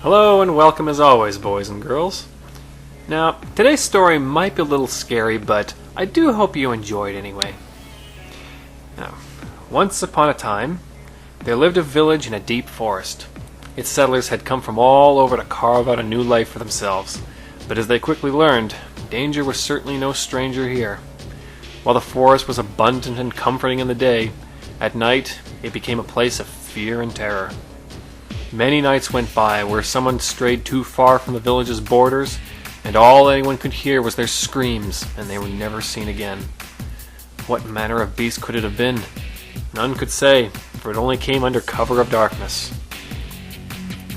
Hello and welcome as always, boys and girls. Now, today's story might be a little scary, but I do hope you enjoy it anyway. Now, once upon a time, there lived a village in a deep forest. Its settlers had come from all over to carve out a new life for themselves, but as they quickly learned, danger was certainly no stranger here. While the forest was abundant and comforting in the day, at night it became a place of fear and terror. Many nights went by where someone strayed too far from the village's borders, and all anyone could hear was their screams, and they were never seen again. What manner of beast could it have been? None could say, for it only came under cover of darkness.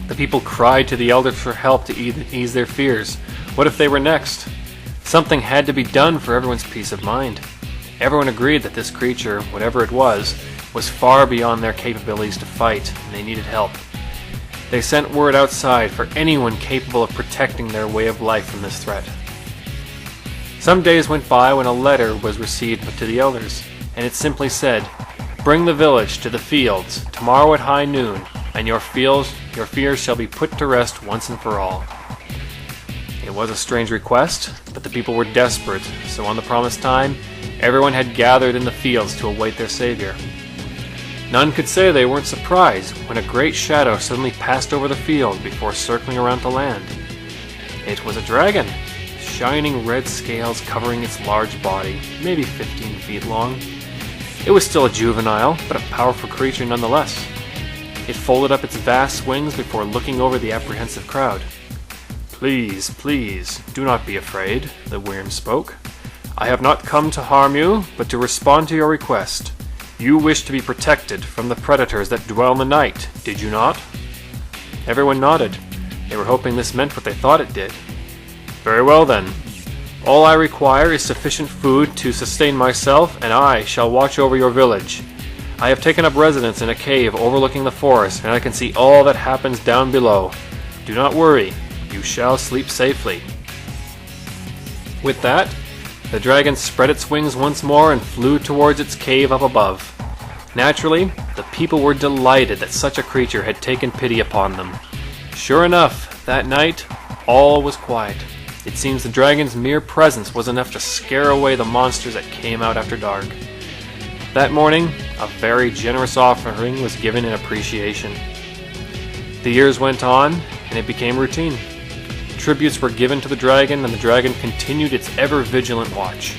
The people cried to the elders for help to ease their fears. What if they were next? Something had to be done for everyone's peace of mind. Everyone agreed that this creature, whatever it was far beyond their capabilities to fight, and they needed help. They sent word outside for anyone capable of protecting their way of life from this threat. Some days went by when a letter was received to the elders, and it simply said, "Bring the village to the fields tomorrow at high noon, and your fears shall be put to rest once and for all." It was a strange request, but the people were desperate, so on the promised time, everyone had gathered in the fields to await their savior. None could say they weren't surprised when a great shadow suddenly passed over the field before circling around the land. It was a dragon, shining red scales covering its large body, maybe 15 feet long. It was still a juvenile, but a powerful creature nonetheless. It folded up its vast wings before looking over the apprehensive crowd. "Please, please, do not be afraid," the worm spoke. "I have not come to harm you, but to respond to your request. You wish to be protected from the predators that dwell in the night, did you not?" Everyone nodded. They were hoping this meant what they thought it did. "Very well then. All I require is sufficient food to sustain myself, and I shall watch over your village. I have taken up residence in a cave overlooking the forest, and I can see all that happens down below. Do not worry. You shall sleep safely." With that, the dragon spread its wings once more and flew towards its cave up above. Naturally, the people were delighted that such a creature had taken pity upon them. Sure enough, that night, all was quiet. It seems the dragon's mere presence was enough to scare away the monsters that came out after dark. That morning, a very generous offering was given in appreciation. The years went on, and it became routine. Tributes were given to the dragon, and the dragon continued its ever-vigilant watch.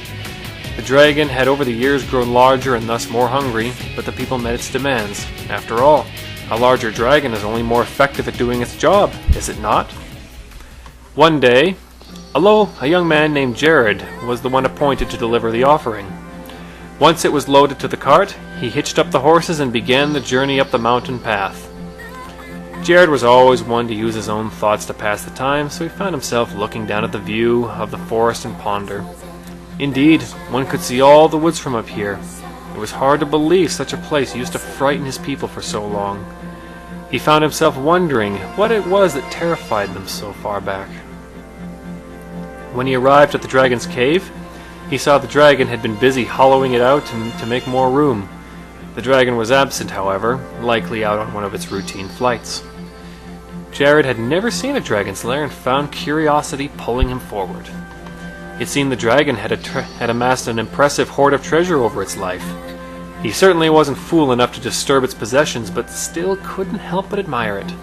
The dragon had over the years grown larger and thus more hungry, but the people met its demands. After all, a larger dragon is only more effective at doing its job, is it not? One day, a young man named Jared was the one appointed to deliver the offering. Once it was loaded to the cart, he hitched up the horses and began the journey up the mountain path. Jared was always one to use his own thoughts to pass the time, so he found himself looking down at the view of the forest and ponder. Indeed, one could see all the woods from up here. It was hard to believe such a place used to frighten his people for so long. He found himself wondering what it was that terrified them so far back. When he arrived at the dragon's cave, he saw the dragon had been busy hollowing it out to make more room. The dragon was absent, however, likely out on one of its routine flights. Jared had never seen a dragon's lair and found curiosity pulling him forward. It seemed the dragon had amassed an impressive hoard of treasure over its life. He certainly wasn't fool enough to disturb its possessions, but still couldn't help but admire it.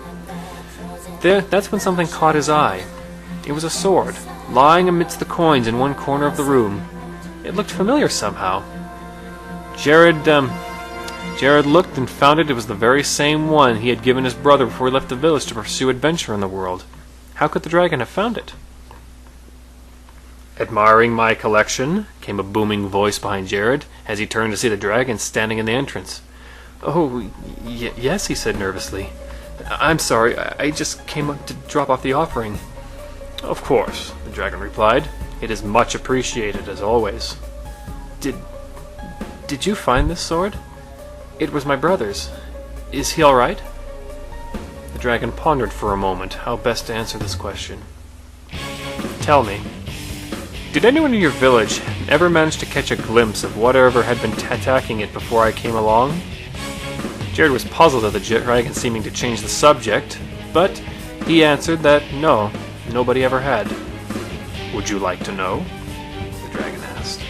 That's when something caught his eye. It was a sword, lying amidst the coins in one corner of the room. It looked familiar somehow. Jared looked and found it was the very same one he had given his brother before he left the village to pursue adventure in the world. How could the dragon have found it? "Admiring my collection?" came a booming voice behind Jared, as he turned to see the dragon standing in the entrance. "Oh, yes," he said nervously. "I'm sorry, I just came up to drop off the offering." "Of course," the dragon replied. "It is much appreciated, as always." Did you find this sword? It was my brother's. Is he all right?" The dragon pondered for a moment how best to answer this question. "Tell me, did anyone in your village ever manage to catch a glimpse of whatever had been attacking it before I came along?" Jared was puzzled at the dragon seeming to change the subject, but He answered that no, nobody ever had. "Would you like to know?" the dragon asked.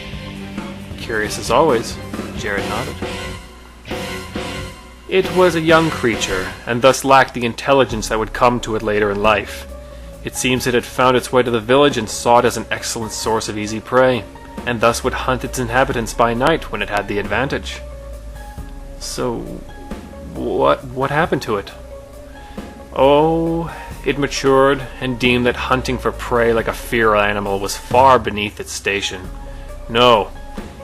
Curious as always, Jared nodded. It was a young creature, and thus lacked the intelligence that would come to it later in life. It seems it had found its way to the village and saw it as an excellent source of easy prey, and thus would hunt its inhabitants by night when it had the advantage. So, what happened to it? Oh, it matured and deemed that hunting for prey like a feral animal was far beneath its station. No,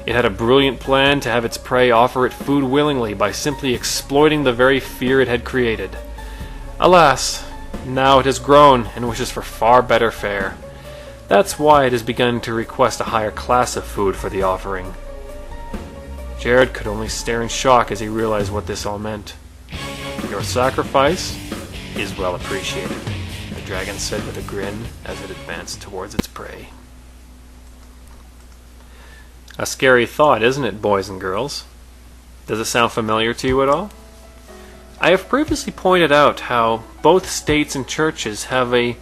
it had a brilliant plan to have its prey offer it food willingly by simply exploiting the very fear it had created. Alas, now it has grown and wishes for far better fare. That's why it has begun to request a higher class of food for the offering. Jared could only stare in shock as he realized what this all meant. "Your sacrifice is well appreciated," the dragon said with a grin as it advanced towards its prey. A scary thought, isn't it, boys and girls? Does it sound familiar to you at all? I have previously pointed out how both states and churches have a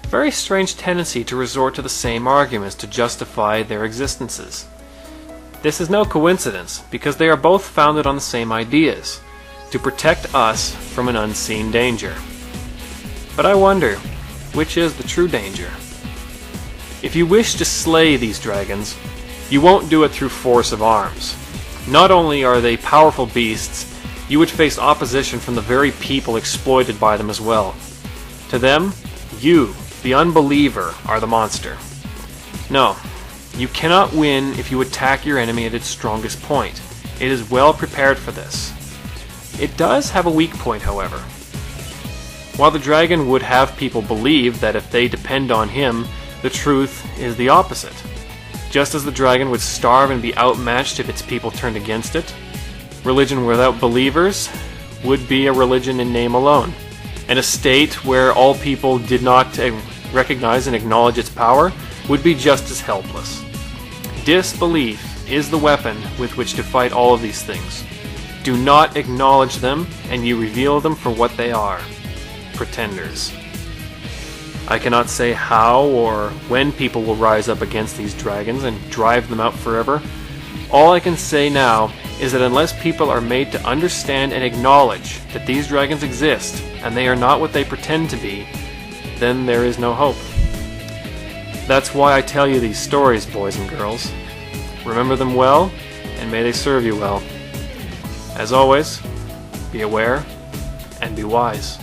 very strange tendency to resort to the same arguments to justify their existences. This is no coincidence, because they are both founded on the same ideas, to protect us from an unseen danger. But I wonder, which is the true danger? If you wish to slay these dragons, you won't do it through force of arms. Not only are they powerful beasts, you would face opposition from the very people exploited by them as well. To them, you, the unbeliever, are the monster. No, you cannot win if you attack your enemy at its strongest point. It is well prepared for this. It does have a weak point, however. While the dragon would have people believe that if they depend on him, the truth is the opposite. Just as the dragon would starve and be outmatched if its people turned against it, religion without believers would be a religion in name alone, and a state where all people did not recognize and acknowledge its power would be just as helpless. Disbelief is the weapon with which to fight all of these things. Do not acknowledge them, and you reveal them for what they are: pretenders. I cannot say how or when people will rise up against these dragons and drive them out forever. All I can say now is that unless people are made to understand and acknowledge that these dragons exist and they are not what they pretend to be, then there is no hope. That's why I tell you these stories, boys and girls. Remember them well, and may they serve you well. As always, be aware and be wise.